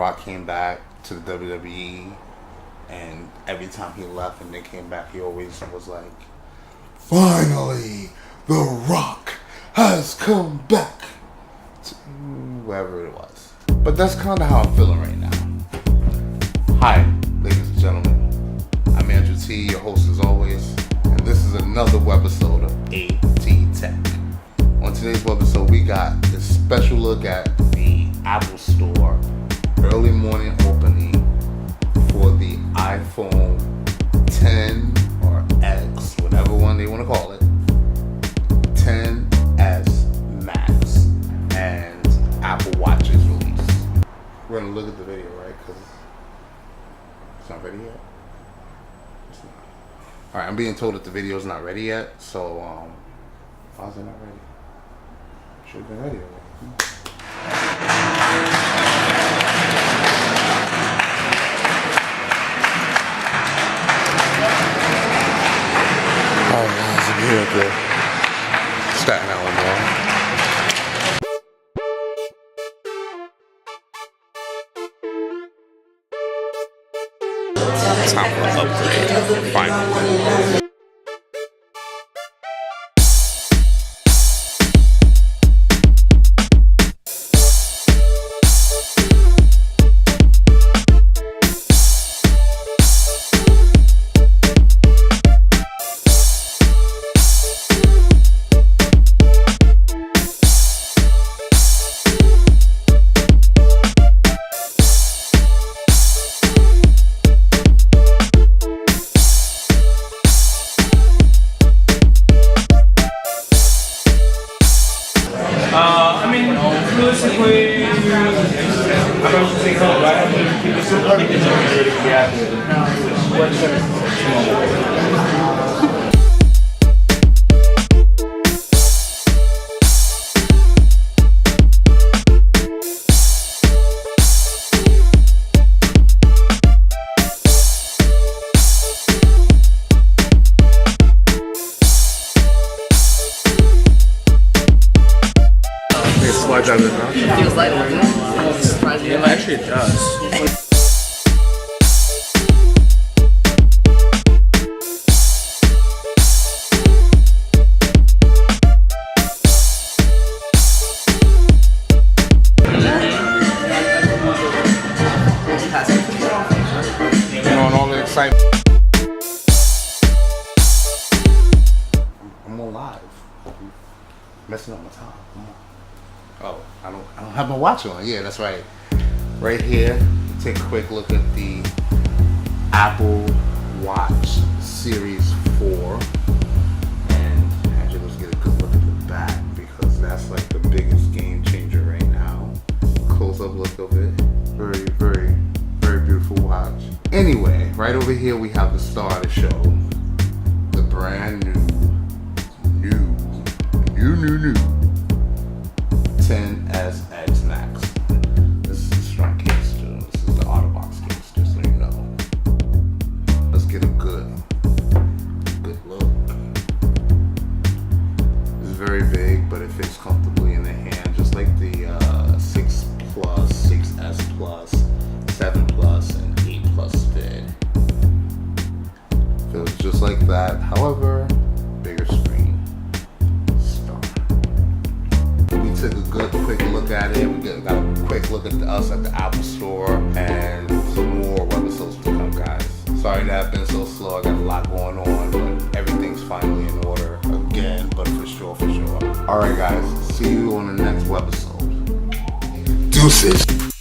Rock came back to the WWE, and every time he left and they came back, he always was like, "Finally, The Rock has come back," to wherever it was. But that's kind of how I'm feeling right now. Hi, ladies and gentlemen. I'm AndrewT, your host as always, and this is another webisode of AT Tech. On today's webisode, we got this special look at the Apple Store early morning opening for the iPhone 10 or X, whatever one they want to call it, 10s Max, and Apple Watch's release. We're going to look at the video, right? Because it's not ready yet. It's not. Alright, I'm being told that the video is not ready yet, so why is it not ready? Should have been ready already. Alright, guys, I'm here at the Staten Island Mall. Time for an upgrade, finally. Realistically, I'm going to take home, right? It feels lighter, doesn't it? Surprising. Yeah, actually it does. All the excitement. I'm on live. I'm messing up my time. Come on. Oh, I don't have my watch on. Yeah, that's right. Right here, take a quick look at the Apple Watch Series 4. And actually, let's get a good look at the back because that's like the biggest game changer right now. Close-up look of it. Very, very, very beautiful watch. Anyway, right over here we have the star of the show. The brand new 10s X Max. This is a strong case too. This is the Autobox case, just so you know. Let's get a good look. It's very big, but it fits comfortably in the hand, just like the 6 Plus, 6S Plus, 7 Plus, and 8 Plus did. Feels just like that. However, bigger screen. Took a good quick look at it. We got a quick look at us at the Apple Store, and some more webisodes to come, guys. Sorry that I've been so slow. I got a lot going on, but everything's finally in order again. But for sure. All right, guys. See you on the next webisode. Deuces.